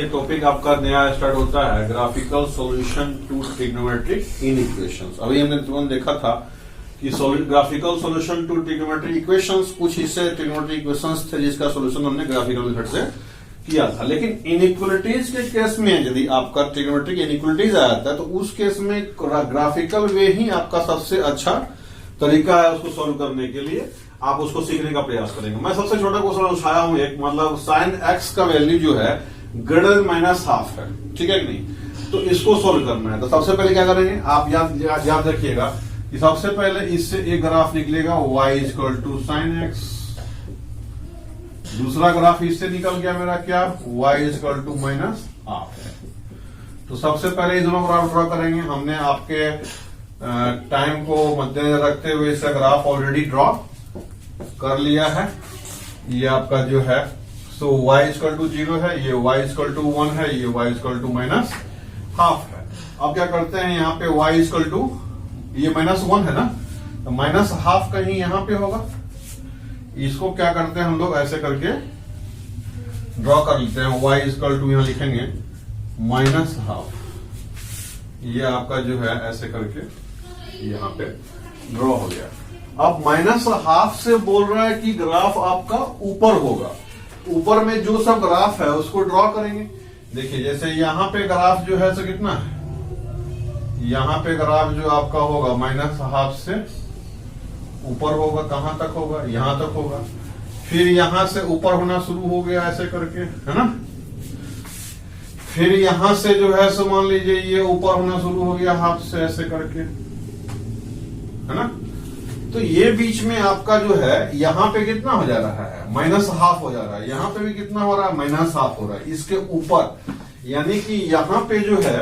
Topic आपका नया start होता है, graphical solution to trigonometric inequations. अभी हमने तुरंत देखा था कि graphical solution to trigonometric equations, कुछ हिस्से ट्रिग्नोमेट्रिक इक्वेशंस थे जिसका सॉल्यूशन हमने ग्राफिकल मेथड से किया था। लेकिन इनइक्वलिटीज के केस में यदि आपका ट्रिग्नोमेट्रिक इनइक्वलिटीज आ जाता है तो उस केस में ग्राफिकल वे ही आपका सबसे अच्छा तरीका है उसको सॉल्व करने के लिए। आप उसको सीखने का प्रयास करेंगे। मैं सबसे छोटा क्वेश्चन उठाया हूं एक, मतलब साइन एक्स का वैल्यू जो है ग्रेटर देन माइनस हाफ है, ठीक है कि नहीं। तो इसको सोल्व करना है तो सबसे पहले क्या करेंगे, आप याद रखिएगा कि सबसे पहले इससे एक ग्राफ निकलेगा y equal to sine x. दूसरा ग्राफ इससे निकल गया मेरा क्या, y equal to minus half है। तो सबसे पहले ये दोनों ग्राफ ड्रॉ करेंगे। हमने आपके टाइम को मद्देनजर रखते हुए इसका ग्राफ ऑलरेडी ड्रॉ कर लिया है। ये आपका जो है सो y इक्वल टू 0 है, ये y इक्वल टू 1 है, ये y equal to minus half है। अब क्या करते हैं, यहाँ पे y इक्वल टू ये माइनस 1 है ना, तो माइनस हाफ कहीं यहाँ पे होगा। इसको क्या करते हैं हम लोग ऐसे करके ड्रॉ कर लेते हैं। y इक्वल टू यहाँ लिखेंगे माइनस हाफ, ये आपका जो है ऐसे करके यहाँ पे ड्रॉ हो गया। अब माइनस हाफ से बोल रहा है कि ग्राफ आपका ऊपर होगा। ऊपर में जो सब ग्राफ है उसको ड्रॉ करेंगे। देखिए जैसे यहाँ पे ग्राफ जो है सो कितना है, यहाँ पे ग्राफ जो आपका होगा माइनस हाफ से ऊपर होगा। कहां तक होगा, यहां तक होगा। फिर यहां से ऊपर होना शुरू हो गया ऐसे करके, है ना। फिर यहां से जो है सो मान लीजिए ये ऊपर होना शुरू हो गया हाफ से ऐसे करके, है ना। तो ये बीच में आपका जो है यहाँ पे कितना हो जा रहा है, माइनस हाफ हो जा रहा है। यहाँ पे भी कितना हो रहा है, माइनस हाफ हो रहा है। इसके ऊपर यानी कि यहाँ पे जो है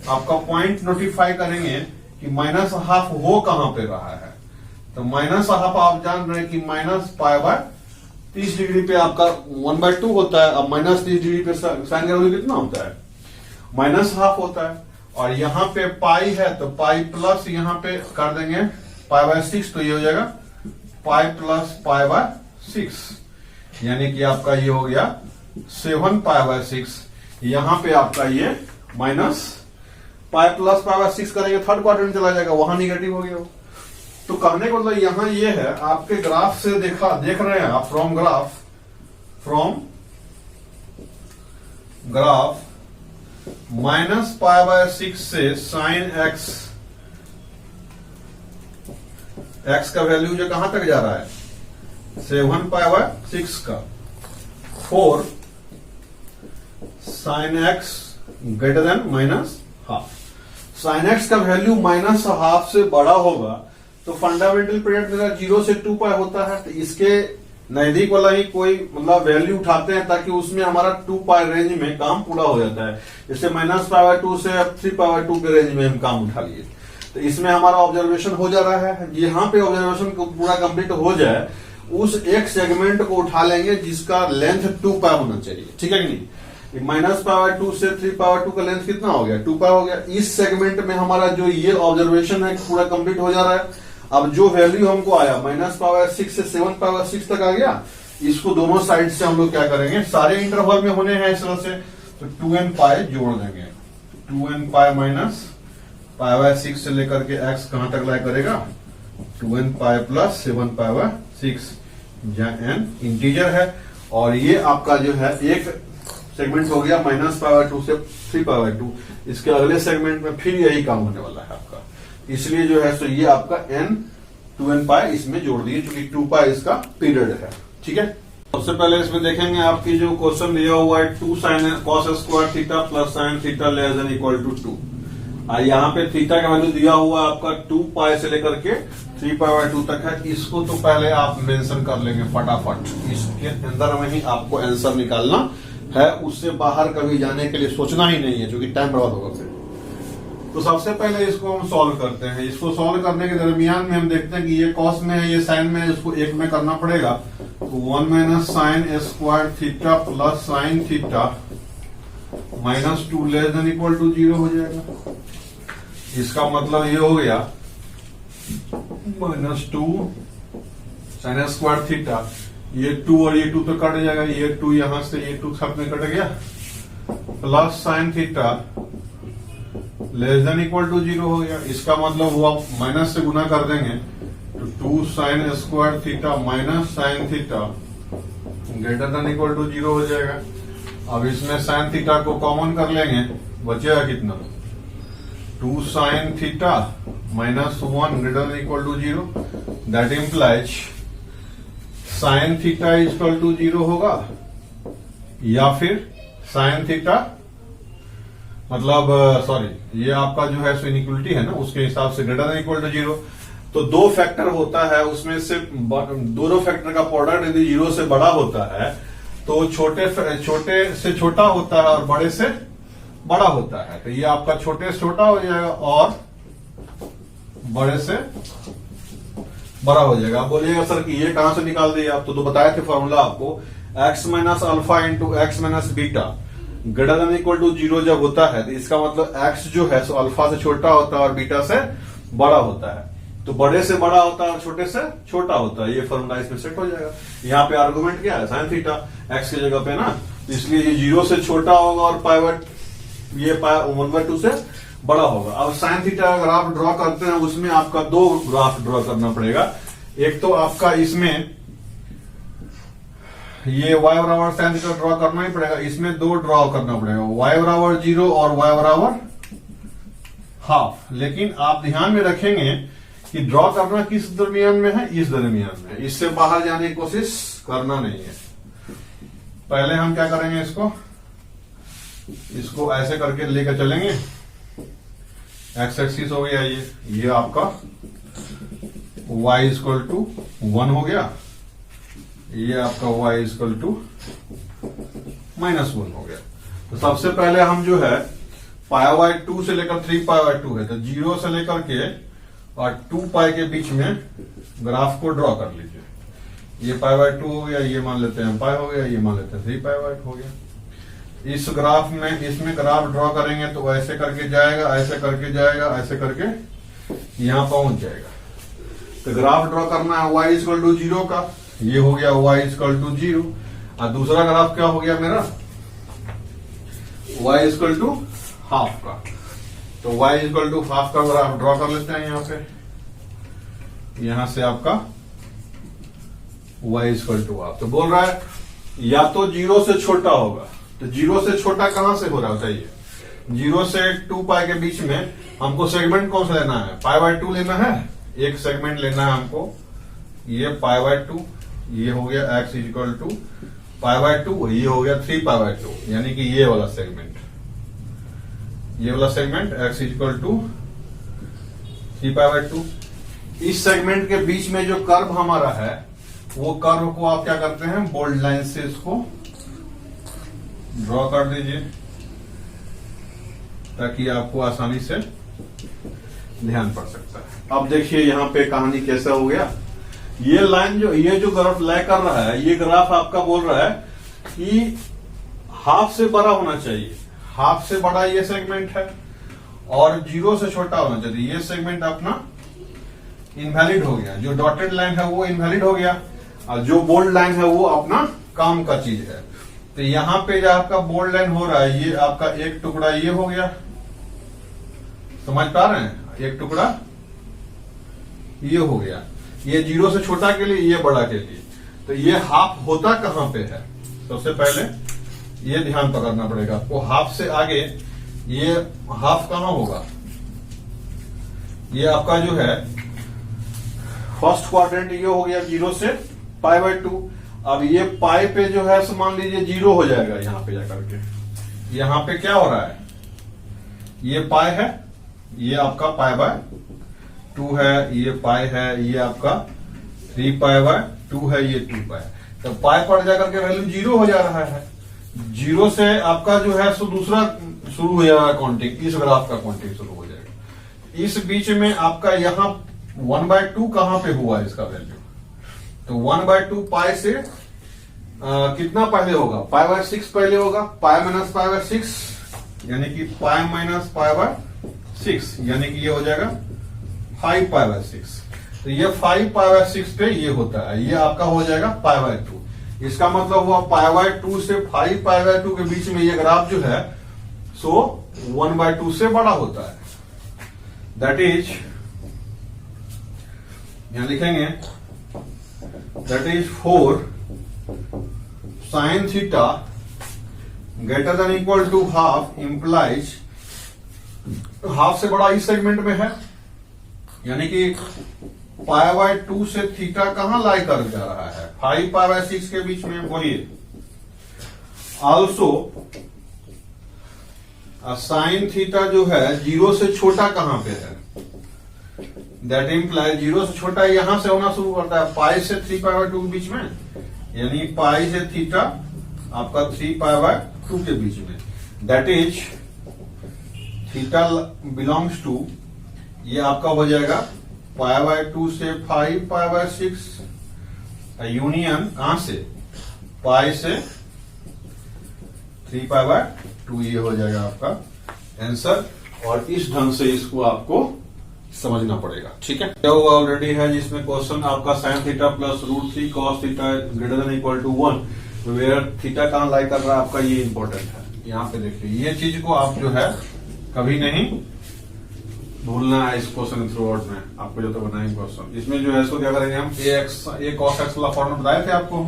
आपका पॉइंट नोटिफाई करेंगे कि माइनस हाफ हो कहां पे रहा है। तो माइनस हाफ आप जान रहे हैं कि माइनस पाई बाय 30 डिग्री पे आपका 1/2 होता है। अब माइनस 30 डिग्री पे साइन का वैल्यू कितना होता है, माइनस हाफ होता है। और यहाँ पे पाई है तो पाई प्लस यहाँ पे कर देंगे पाई बाय 6, तो ये हो जाएगा पाई प्लस पाई बाय 6, यानी कि आपका ये हो गया 7 पाई बाय 6। यहां पे आपका ये minus pi plus pi by 6 करेंगे, थर्ड क्वाड्रेंट में चला जाएगा, वहां निगेटिव हो गया। तो कहने का मतलब यहां ये है, आपके ग्राफ से देख रहे हैं आप, from graph minus pi by 6 से साइन एक्स का वैल्यू जो कहां तक जा रहा है, 7 पाई बाय 6 का 4 sine x greater than minus half. Sine x का वैल्यू माइनस हाफ से बड़ा होगा तो फंडामेंटल पीरियड मेरा 0 से 2 पाई होता है। तो इसके नजदीक वाला ही कोई मतलब वैल्यू उठाते हैं ताकि उसमें हमारा 2 पाई रेंज में काम पूरा हो जाता है। जैसे माइनस पाई बाय 2 से 3 पाई बाय 2 के रेंज में हम काम उठा लिए, तो इसमें हमारा ऑब्जर्वेशन हो जा रहा है। यहाँ पे ऑब्जर्वेशन को पूरा कंप्लीट हो जाए, उस एक सेगमेंट को उठा लेंगे जिसका लेंथ 2 पाई होना चाहिए, ठीक है कि नहीं। माइनस पाई बाय 2 से 3 पाई बाय 2 का लेंथ कितना हो गया, 2 पाई हो गया। इस सेगमेंट में हमारा जो ये ऑब्जर्वेशन है पूरा कंप्लीट हो जा रहा है। अब जो वैल्यू हमको आया माइनस पाई बाय 6 से 7 पाई बाय 6 तक आ गया, इसको दोनों साइड से हम लोग क्या करेंगे, सारे इंटरवल में होने हैं इस तरह से, तो 2n पाई जोड़ देंगे। 2n pi minus pi by 6 से लेकर के x कहां तक लाई करेगा, 2n pi plus 7 pi by 6, जहां n इंटीजर है। और ये आपका जो है एक सेगमेंट हो गया माइनस पाई बाय 2 से 3 पाई बाय 2। इसके अगले सेगमेंट में फिर यही काम होने वाला है आपका, इसलिए जो है सो ये आपका n 2n पाई इसमें जोड़ दिए, क्योंकि 2 पाई इसका पीरियड है, ठीक है। सबसे पहले इसमें देखेंगे आपकी जो क्वेश्चन दिया हुआ है 2 sine cos square theta plus sine theta less than equal to 2। यहाँ पे थीटा का वैल्यू दिया हुआ है आपका 2 पाई से लेकर के 3 पाई बाय 2 तक है। इसको तो पहले आप मेंशन कर लेंगे फटाफट, इसके अंदर में ही आपको आंसर निकालना है, उससे बाहर कभी जाने के लिए सोचना ही नहीं है, क्योंकि टाइम बर्बाद होगा फिर। तो सबसे पहले इसको हम सॉल्व करते हैं। इसको सॉल्व करने के दरमियान में हम देखते हैं कि ये कॉस में है, ये साइन में है, इसको एक में करना पड़ेगा। तो 1 minus sine square theta plus sine theta minus 2 less than equal to 0 हो जाएगा। इसका मतलब ये हो गया -2 साइन स्क्वायर थीटा, ये 2 और ये 2 तो कट जाएगा, ये 2 यहां से ये 2 साथ में कट गया, plus sine theta less than equal to 0 हो गया। इसका मतलब वो आप माइनस से गुना कर देंगे तो 2 sine square theta minus sine theta greater than equal to 0 हो जाएगा। अब इसमें साइन थीटा को कॉमन कर लेंगे, बचेगा कितना 2 sine theta minus 1 greater than equal to 0। That implies sine theta is equal to 0 होगा या फिर साइन थीटा मतलब सॉरी ये आपका जो है सो इनइक्वलिटी है ना, उसके हिसाब से ग्रेटर देन इक्वल टू 0। तो दो फैक्टर होता है, उसमें से दोनों फैक्टर का प्रोडक्ट यदि 0 से बड़ा होता है तो छोटे से छोटा होता है और बड़े से बड़ा होता है। तो ये आपका छोटे से छोटा हो जाएगा और बड़े से बड़ा हो जाएगा। आप बोलिएगा सर कि ये कहां से निकाल दिए आप, तो बताए थे फॉर्मूला आपको x minus alpha into x minus beta greater than equal to 0 जब होता है तो इसका मतलब x जो है सो अल्फा से छोटा होता है और बीटा से बड़ा होता है। तो बड़े से बड़ा होता है और छोटे से छोटा होता है। ये फॉर्मूला इसमें सेट हो जाएगा। यहाँ पे आर्गुमेंट क्या है साइन थीटा x की जगह पे ना, इसलिए ये 0 से छोटा होगा और ये 1/2 से बड़ा होगा। अब साइन थीटा अगर आप ड्रॉ करते हैं उसमें आपका दो ग्राफ ड्रॉ करना पड़ेगा। एक तो आपका इसमें ये y बराबर साइन थीटा ड्रॉ करना ही पड़ेगा, इसमें दो ड्रॉ करना पड़ेगा y बराबर 0 और y बराबर हाफ। लेकिन आप ध्यान में रखेंगे कि ड्रॉ करना किस दरमियान में है, इस दरमियान में। इससे बाहर जाने की कोशिश करना नहीं है। पहले हम क्या करेंगे, इसको ऐसे करके लेकर चलेंगे। एक्स एक्सिस हो गया ये आपका y इक्वल टू 1 हो गया, ये आपका y इक्वल टू -1 हो गया। तो सबसे पहले हम जो है π/2 से लेकर 3π/2 है तो 0 से लेकर के और 2π के बीच में ग्राफ को ड्रॉ कर लीजिए। ये π/2 हो गया, ये मान लेते हैं π हो गया, ये मान लेते हैं 3π/2 हो गया। इस ग्राफ में इसमें ग्राफ ड्रॉ करेंगे तो ऐसे करके जाएगा, ऐसे करके जाएगा, ऐसे करके यहां पहुंच जाएगा। तो ग्राफ ड्रॉ करना है y इक्वल टू 0 का, ये हो गया y इक्वल टू 0। और दूसरा ग्राफ क्या हो गया मेरा y इक्वल टू हाफ का। तो y इक्वल टू हाफ का ग्राफ ड्रॉ कर लेते हैं। यहाँ पे यहां से आपका y इक्वल टू हाफ। तो बोल रहा है या तो 0 से छोटा होगा, तो 0 से छोटा कहां से हो रहा होता है, ये 0 से 2π के बीच में हमको सेगमेंट कौन सा लेना है, π/2 लेना है। एक सेगमेंट लेना है हमको, ये π/2, ये हो गया x इक्वल टू π/2, ये हो गया 3π/2, यानी कि ये वाला सेगमेंट, ये वाला सेगमेंट x इक्वल टू 3π/2। इस सेगमेंट के बीच में जो कर्व हमारा है वो कर्व को आप क्या करते हैं, बोल्ड लाइन से इसको ड्रॉ कर दीजिए ताकि आपको आसानी से ध्यान पड़ सकता है। अब देखिए यहाँ पे कहानी कैसा हो गया। ये लाइन ये जो ग्राफ लै कर रहा है, ये ग्राफ आपका बोल रहा है कि हाफ से बड़ा होना चाहिए। हाफ से बड़ा ये सेगमेंट है और 0 से छोटा होना चाहिए। ये सेगमेंट अपना इनवैलिड हो गया, जो डॉटेड लाइन है वो इनवैलिड हो गया और जो बोल्ड लाइन है वो अपना काम का चीज है। तो यहां पे जो आपका बोल्ड लाइन हो रहा है, ये आपका एक टुकड़ा ये हो गया, समझ पा रहे हैं, एक टुकड़ा ये हो गया, ये 0 से छोटा के लिए, ये बड़ा के लिए। तो ये हाफ होता कहां पे है, सबसे पहले ये ध्यान पकड़ना पड़ेगा आपको। हाफ से आगे ये हाफ कहां होगा, ये आपका जो है फर्स्ट क्वाड्रेंट ये हो गया 0 से π/2। अब ये पाई पे जो है सो मान लीजिए 0 हो जाएगा। यहां पे जाकर के यहां पे क्या हो रहा है, ये पाई है, ये आपका π/2 है, ये पाई है, ये आपका 3π/2 है, ये 2π। तो पाई पर जाकर के वैल्यू 0 हो जा रहा है। 0 से आपका जो है सो दूसरा शुरू हो जाएगा काउंटिंग, इस ग्राफ का काउंटिंग शुरू हो जाएगा। इस बीच में आपका यहाँ 1/2 कहां पे हुआ इसका वैल्यू, तो 1/2 पाई से कितना पहले होगा, π/6 पहले होगा, पाई माइनस π/6 यानी कि पाई माइनस π/6 यानी कि ये हो जाएगा 5π/6। तो ये 5π/6 पे ये होता है, ये आपका हो जाएगा π/2। इसका मतलब हुआ π/2 से 5π/2 के बीच में ये ग्राफ जो है सो 1/2 से बड़ा होता है। दैट इज, यहां लिखेंगे that is 4 sin theta greater than equal to half implies, half से बड़ा इस सेगमेंट में है, यानी कि π/2 से थीटा कहां लाई कर जा रहा है, 5π/6 के बीच में। बोलिए ऑल्सो साइन थीटा जो है 0 से छोटा कहां पे है, दैट इंप्लाइज 0 से छोटा यहां से होना शुरू करता है पाई से 3π/2 के बीच में, यानी पाई से थीटा आपका 3π/2 के बीच में। That is theta belongs to, ये आपका हो जाएगा π/2 से 5π/6 यूनियन कहां से, पाई से 3π/2, ये हो जाएगा आपका आंसर। और इस ढंग से इसको आपको समझना पड़ेगा, ठीक है। क्या हुआ ऑलरेडी है जिसमें क्वेश्चन आपका sin theta plus √3 cos theta greater than equal to 1, where theta कहां लाई कर रहा है आपका, ये इंपॉर्टेंट है। यहां पे देखिए, ये चीज को आप जो है कभी नहीं भूलना है इस क्वेश्चन थ्रू आउट में, आपको जो तो बनाएंगे क्वेश्चन। इसमें जो है इसको क्या करेंगे हम, a cos x वाला फॉर्मूला बताए थे आपको,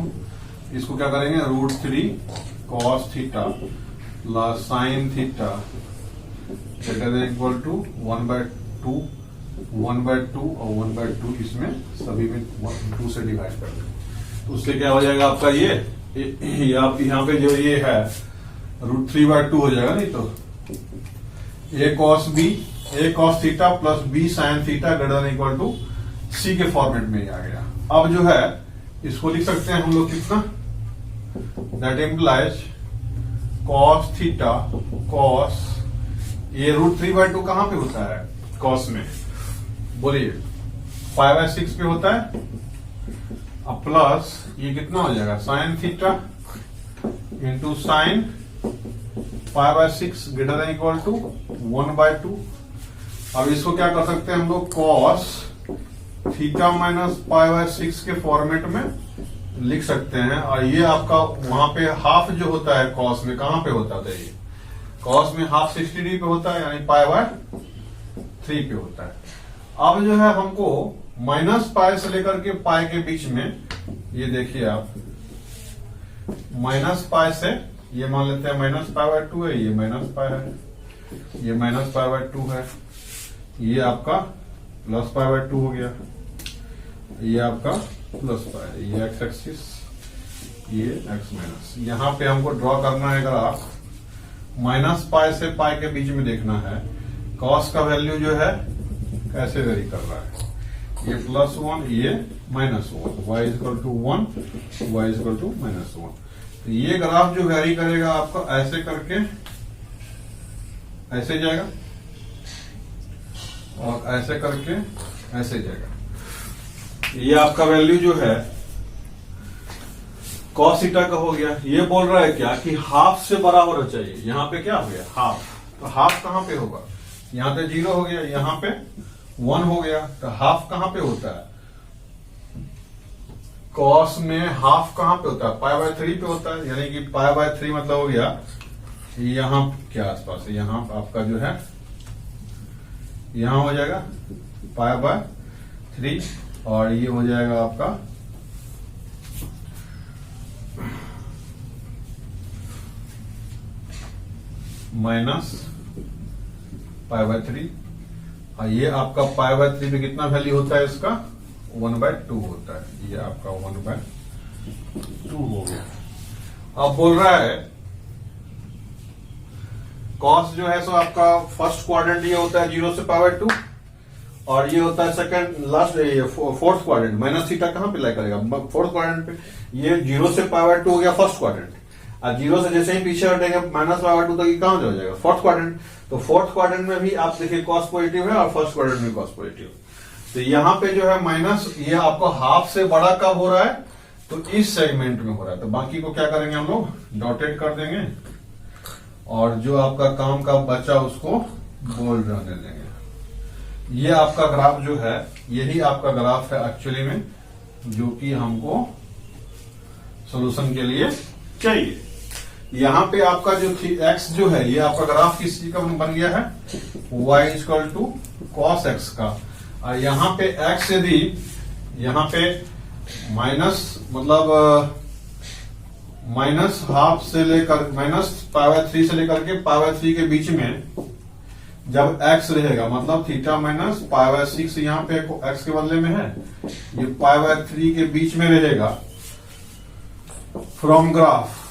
इसको क्या करेंगे √3 cos theta plus sin theta greater than equal to 1/2 और 1/2 इसमें सभी में 2 से डिवाइड कर दें, तो उससे क्या हो जाएगा आपका ये आप यहाँ पे जो ये है √3/2 हो जाएगा, नहीं तो a cos theta plus b sin theta greater than equal to c के फॉर्मेट में ही आ गया। अब जो है इसको लिख सकते हैं हम लोग कितना, that implies cos theta cos, ये √3/2 कहां पे होता है cos में, बोलिए 5/6 पे होता है, अब प्लस ये कितना हो जाएगा sin theta into sine 5/6 greater than equal to 1/2। अब इसको क्या कर सकते हैं हम लोग, cos थीटा माइनस π/6 के फॉर्मेट में लिख सकते हैं। और ये आपका वहां पे हाफ जो होता है cos में कहां पे होता था, ये cos में हाफ 60 डिग्री पे होता है, यानी π/3 पे होता है। अब जो है हमको -π से लेकर के π के बीच में, ये देखिए आप -π से, ये मान लेते हैं -π/2 है, ये -π है, ये -π/2 है, ये आपका +π/2 हो गया, ये आपका +π है, ये x एक्सिस, ये x माइनस। यहां पे हमको ड्रॉ करना है ग्राफ, -π से π के बीच में देखना है cos का वैल्यू जो है कैसे वेरी कर रहा है, ये +1 ये -1, y equal to 1 y equal to -1। तो ये ग्राफ जो वेरी करेगा आपका ऐसे करके ऐसे जाएगा और ऐसे करके ऐसे जाएगा। ये आपका वैल्यू जो है cos थीटा का हो गया। ये बोल रहा है क्या कि हाफ से बड़ा होना चाहिए, यहां पे क्या हो गया हाफ, तो हाफ कहां पे होगा, यहां पे 0 हो गया, यहां पे 1 हो गया, तो हाफ कहां पे होता है, cos में हाफ कहां पे होता है, π/3 पे होता है, यानी कि π/3 मतलब हो गया यहां के आसपास, यहां आपका जो है यहां हो जाएगा π/3 और ये हो जाएगा आपका -π/3, और ये आपका π/3 पे कितना वैल्यू होता है इसका, 1/2 होता है, ये आपका 1/2 हो गया। अब बोल रहा है cos जो है सो आपका फर्स्ट क्वाड्रेंट ये होता है 0 से π/2 और ये होता है second last fourth quadrant. Minus theta कहां पे लाई करेगा, फोर्थ क्वाड्रेंट पे। ये 0 से π/2 हो गया फर्स्ट क्वाड्रेंट, और 0 से जैसे ही पीछे हटेंगे -π/2 तक कहां हो जाएगा फोर्थ क्वाड्रेंट। तो फोर्थ क्वाड्रेंट में भी आप देखिए cos पॉजिटिव है और फर्स्ट क्वाड्रेंट में cos पॉजिटिव। तो यहां पे जो है माइनस, ये आपको हाफ से बड़ा कब हो रहा है, तो इस सेगमेंट में हो रहा है। तो बाकी को क्या करेंगे हम लोग डॉटेड कर देंगे और जो आपका काम का बचा उसको बोल्ड रहने देंगे। ये आपका ग्राफ जो है, यही आपका ग्राफ है एक्चुअली में, जो कि हमको सॉल्यूशन के लिए चाहिए। यहाँ पे आपका जो एक्स जो है ये आपका ग्राफ किस चीज का बन गया है, y equal to cos x का। और यहाँ पे एक्स यदि यहाँ पे माइनस मतलब माइनस हाफ से लेकर माइनस π/3 से लेकर के π/3 के बीच में जब x रहेगा, मतलब थीटा माइनस π/6 यहाँ पे x के बदले में है, ये π/3 के बीच में रहेगा। फ्रॉम ग्राफ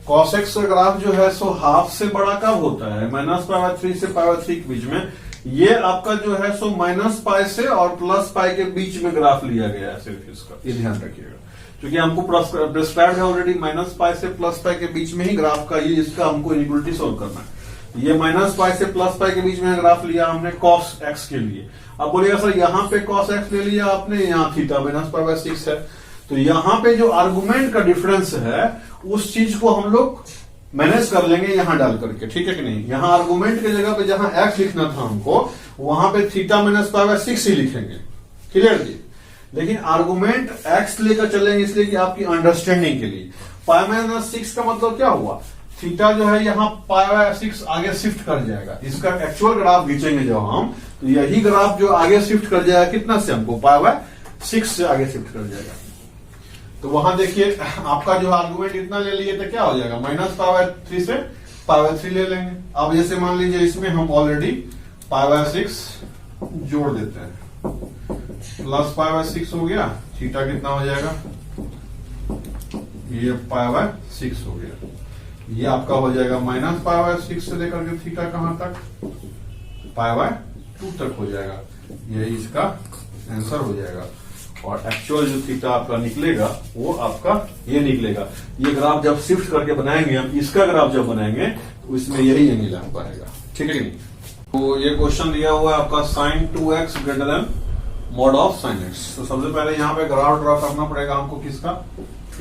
कॉस एक्स का ग्राफ जो है सो हाफ से बड़ा कब होता है, माइनस π/3 से π/3 के बीच में। ये आपका जो है सो माइनस पाई से और प्लस पाई के बीच में ग्राफ लिया गया है सिर्फ इसका, ये ध्यान रखिएगा, क्योंकि हमको प्रिस्क्राइब्ड है ऑलरेडी माइनस पाई से प्लस पाई के बीच में ही ग्राफ का ये इसका हमको इनिक्वालिटी सोल्व करना है। ये माइनस पाई से प्लस पाई के बीच में ग्राफ लिया हमने कॉस एक्स के लिए। अब बोलिएगा सर यहाँ पे कॉस एक्स ले लिया आपने, यहाँ थीटा माइनस π/6 है, तो यहाँ पे जो आर्गुमेंट का डिफरेंस है उस चीज को हम लोग मैनेज कर लेंगे यहां डाल करके, ठीक है कि नहीं। यहां आर्गुमेंट की जगह पे जहां एक्स लिखना था हमको, वहां पे थीटा माइनस π/6 ही लिखेंगे, क्लियर जी। लेकिन आर्गुमेंट एक्स लेकर चलेंगे इसलिए कि आपकी अंडरस्टैंडिंग के लिए। π-6 का मतलब क्या हुआ, थीटा जो है यहाँ π/6 आगे शिफ्ट कर जाएगा। इसका एक्चुअल ग्राफ खींचेंगे जब हम, तो यही ग्राफ जो आगे शिफ्ट कर जाएगा कितना से, हमको π/6 से आगे शिफ्ट कर जाएगा। तो वहां देखिए आपका जो आर्गुमेंट इतना ले लिए तो क्या हो जाएगा, माइनस π/3 से π/3 ले लेंगे। अब जैसे मान लीजिए इसमें हम ऑलरेडी π/6 जोड़ देते हैं, प्लस π/6 हो गया, थीटा कितना हो जाएगा, ये π/6 हो गया। ये आपका हो जाएगा माइनस π/6 से लेकर के थीटा कहां तक, π/2 तक हो जाएगा। यही इसका आंसर हो जाएगा। और एक्चुअल जो थीटा आपका निकलेगा वो आपका ये निकलेगा। ये ग्राफ जब शिफ्ट करके बनाएंगे हम, इसका ग्राफ जब बनाएंगे तो इसमें यही एंगल आपका आएगा, ठीक है कि नहीं। तो ये क्वेश्चन दिया हुआ है आपका sin 2x greater than mod of sin x। तो सबसे पहले यहाँ पे ग्राफ ड्रॉ करना पड़ेगा हमको किसका,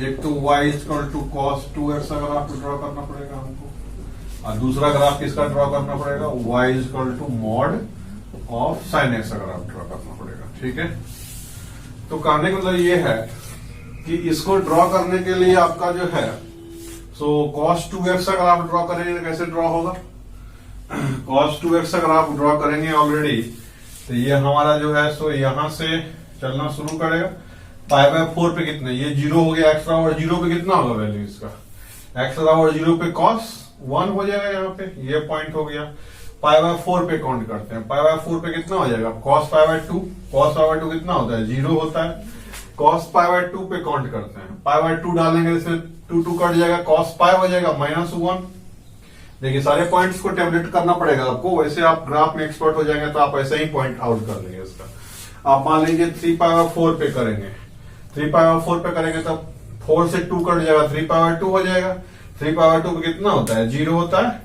एक तो y equal to cos 2x का ग्राफ ड्रॉ करना पड़ेगा हमको, और दूसरा ग्राफ किसका ड्रॉ करना पड़ेगा, y equal to mod of sin x का ग्राफ ड्रॉ करना पड़ेगा, ठीक है। तो कहने का मतलब ये है कि इसको ड्रॉ करने के लिए आपका जो है सो cos 2x का ग्राफ ड्रॉ करेंगे तो कैसे ड्रॉ होगा, cos 2x का ग्राफ ड्रॉ करेंगे ऑलरेडी, तो ये हमारा जो है सो यहां से चलना शुरू करेगा। π/4 पे कितने, ये 0 हो गया, एक्स बराबर 0 पे कितना होगा वैल्यू इसका, एक्स बराबर 0 पे cos 1 हो जाएगा, यहाँ पे ये पॉइंट हो गया। π/4 पे काउंट करते हैं, π/4 पे कितना हो जाएगा, cos π/2, cos π/2 कितना होता है, 0 होता है। cos π/2 पे काउंट करते हैं, π/2 डालेंगे इसमें 2 कट जाएगा, cos π हो जाएगा -1। देखिए सारे पॉइंट्स को टेबलेट करना पड़ेगा आपको, वैसे आप ग्राफ में एक्सपर्ट हो जाएंगे तो आप ऐसे ही पॉइंट आउट कर लेंगे इसका। आप मान लीजिए 3π/4 पे करेंगे, 3π/4 पे करेंगे तब 4 से 2 कट जाएगा, 3π/2 हो जाएगा। 3π/2 पे कितना होता है, 0 होता है,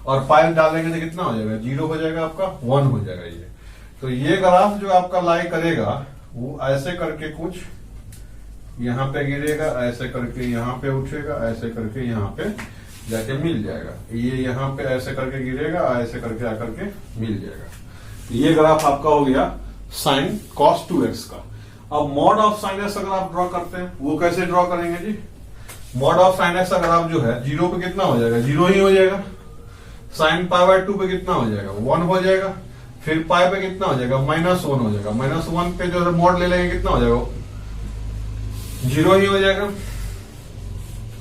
और 5 डालेंगे तो कितना हो जाएगा, 0 हो जाएगा, आपका 1 हो जाएगा ये। तो ये ग्राफ जो आपका लाई करेगा वो ऐसे करके कुछ यहाँ पे गिरेगा, ऐसे करके यहाँ पे उठेगा, ऐसे करके यहाँ पे जाके मिल जाएगा। ये यहाँ पे ऐसे करके गिरेगा, ऐसे करके आकर के मिल जाएगा। ये ग्राफ आपका हो गया sin cos 2x का। अब मॉड ऑफ sin x का ग्राफ ड्रॉ करते हैं, वो कैसे ड्रॉ करेंगे जी, मॉड ऑफ sin x का ग्राफ जो है 0 पे कितना हो जाएगा, 0 ही हो जाएगा। sin π/2 पे कितना हो जाएगा, 1 हो जाएगा। फिर पाई पे कितना हो जाएगा, -1 हो जाएगा। -1 पे जो है मॉड ले लेंगे कितना हो जाएगा, 0 ही हो जाएगा।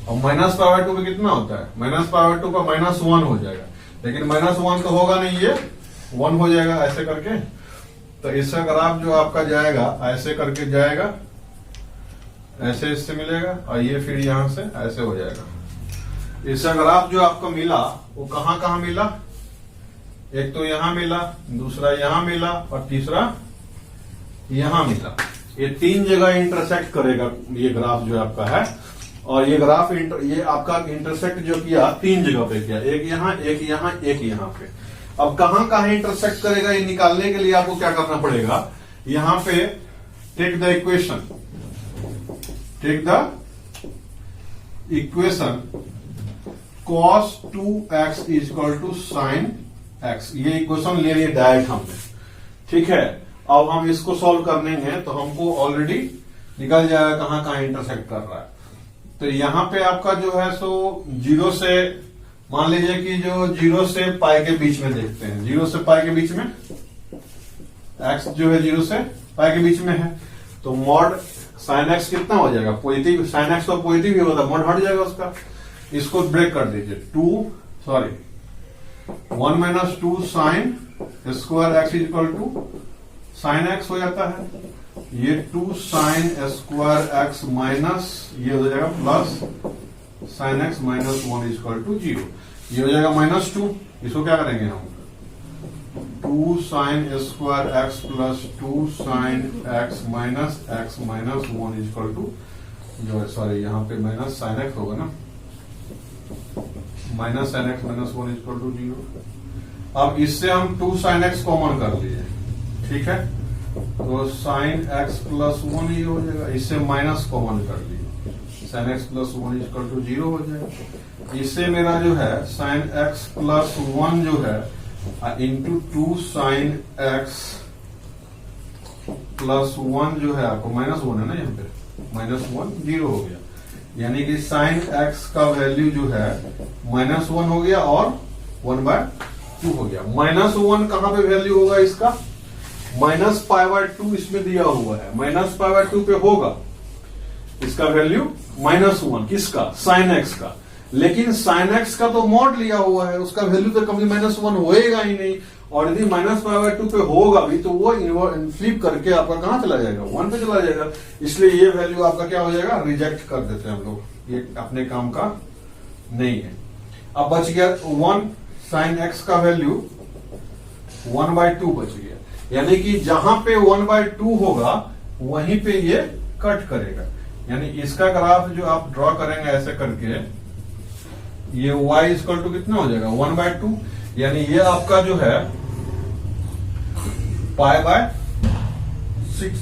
और -π/2 पे कितना होता है, -π/2 पे -1 हो जाएगा, लेकिन -1 तो होगा नहीं, ये 1 हो जाएगा ऐसे करके। तो इसका ग्राफ जो आपका जाएगा ऐसे करके जाएगा, ऐसे इससे मिलेगा, और ये फिर यहां से ऐसे हो जाएगा। इसका ग्राफ जो आपको मिला वो कहां कहां मिला, एक तो यहां मिला, दूसरा यहां मिला, और तीसरा यहां मिला। ये 3 जगह इंटरसेक्ट करेगा ये ग्राफ जो आपका है। और ये ग्राफ ये आपका इंटरसेक्ट जो किया 3 जगह पे किया, एक यहां, एक यहां, एक यहां पे। अब कहां कहां इंटरसेक्ट करेगा ये निकालने के लिए आपको क्या करना पड़ेगा, यहां पे take the equation, take the equation cos 2x equal to sin x। ये इक्वेशन ले लिए डायरेक्ट हमने, ठीक है। अब हम इसको सॉल्व करने हैं तो हमको ऑलरेडी निकल जाएगा कहां कहां इंटरसेक्ट कर रहा है। तो यहां पे आपका जो है सो 0 से, मान लीजिए कि जो 0 से पाई के बीच में देखते हैं, 0 से पाई के बीच में x जो है 0 से पाई के बीच में है, तो मॉड साइन एक्स कितना हो जाएगा, पॉजिटिव। साइन एक्स तो पॉजिटिव ही होता, मॉड हट जाएगा उसका। इसको ब्रेक कर दीजिए, 1 minus 2 sine square x is equal to sine x हो जाता है। ये 2 साइन स्क्वायर एक्स माइनस ये हो जाएगा plus sine x minus 1 equal to 0। ये हो जाएगा -2। इसको क्या करेंगे हम, 2 sine square x plus 2 sine x minus 1 equal to जो है, सॉरी यहाँ पे माइनस साइन एक्स होगा ना, minus sine x minus 1 equal to 0। अब इससे हम 2 साइन एक्स कॉमन कर लिए, ठीक है, तो साइन एक्स प्लस 1 ये हो जाएगा। इससे माइनस कॉमन कर लिए, sine x plus 1 equal to 0 हो जाएगा। इससे मेरा जो है साइन एक्स प्लस 1 जो है इंटू 2 साइन एक्स प्लस 1 जो है आपको -1 है ना, यहाँ पे -1 0 हो गया। यानी कि साइन एक्स का वैल्यू जो है -1 हो गया और 1/2 हो गया। -1 कहां पे वैल्यू होगा इसका, -π/2 इसमें दिया हुआ है, -π/2 पे होगा इसका वैल्यू -1, किसका, साइन एक्स का। लेकिन साइन एक्स का तो मॉड लिया हुआ है, उसका वैल्यू तो कभी -1 होएगा ही नहीं। और यदि -π/2 पे होगा भी तो वो फ्लिप करके आपका कहां चला जाएगा, 1 पे चला जाएगा। इसलिए ये वैल्यू आपका क्या हो जाएगा, रिजेक्ट कर देते हैं हम लोग, ये अपने काम का नहीं है। अब बच गया 1 साइन एक्स का वैल्यू 1/2 बच गया। यानी कि जहां पे 1/2 होगा वहीं पे ये कट करेगा। यानी इसका ग्राफ जो आप ड्रॉ करेंगे ऐसे करके, ये y इक्वल टू कितना हो जाएगा, 1/2। यानी ये आपका जो है π/6,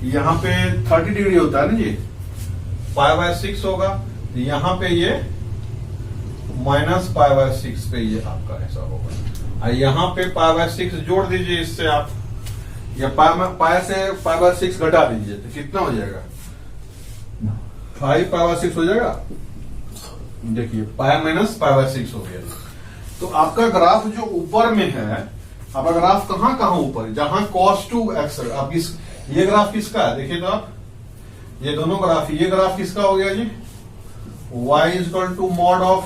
यहां पे 30 डिग्री होता है ना जी, π/6 होगा। यहां पे ये -π/6 पे ये आपका ऐसा होगा। यहां पे π/6 जोड़ दीजिए इससे आप, या पाई से π/6 घटा दीजिए तो कितना हो जाएगा, 5π/6 हो जाएगा। देखिए पाई माइनस π/6 हो गया। तो आपका ग्राफ जो ऊपर में है, आपका ग्राफ कहां ऊपर, जहां cos2x, आप ये ग्राफ किसका है, देखिए तो आप, ये दोनों ग्राफ, ये ग्राफ किसका हो गया जी, y equal to mod of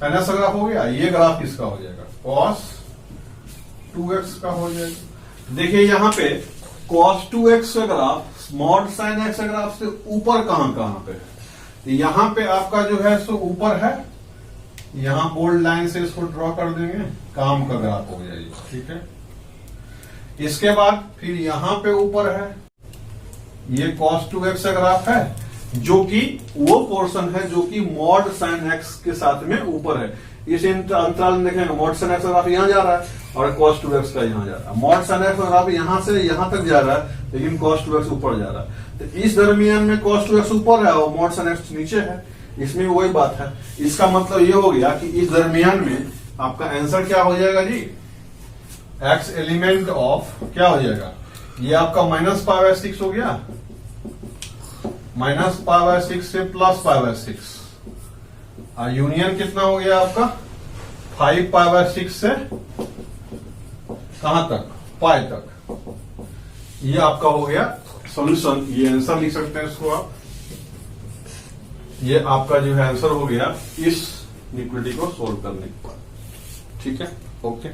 sine x graph हो गया। ये ग्राफ किसका हो जाएगा, cos2x का हो जाएगा। देखिए यहां पे cos2x का graph mod sine x graph से ऊपर कहां पे, यहां पे आपका जो है सो ऊपर है, यहां बोल्ड लाइन से इसको ड्रॉ कर देंगे, काम का ग्राफ हो जाएगा, ठीक है। इसके बाद फिर यहां पे ऊपर है, ये cos2x का ग्राफ है, जो कि वो पोर्शन है जो कि मॉड साइन एक्स के साथ में ऊपर है। इस अंतराल में देखेंगे मॉड साइन एक्स का ग्राफ यहां जा रहा है और cos2x का यहां जा रहा है। मॉड साइन एक्स का ग्राफ यहां से यहां तक जा रहा है, लेकिन cos2x ऊपर जा रहा है। तो इस दरमियान में cos2x ऊपर है और मॉड साइन एक्स नीचे है, इसमें वही बात है। इसका मतलब ये हो गया कि इस दरमियान में आपका आंसर क्या हो जाएगा जी, x एलिमेंट ऑफ क्या हो जाएगा, ये आपका -π/6 हो गया, -π/6 से +π/6, और यूनियन कितना हो गया आपका 5π/6 से कहां तक, पाई तक। ये आपका हो गया सॉल्यूशन, ये आंसर लिख सकते हैं इसको आप। ये आपका जो है आंसर हो गया इस इक्वेलिटी को सोल्व करने के बाद, ठीक है, ओके।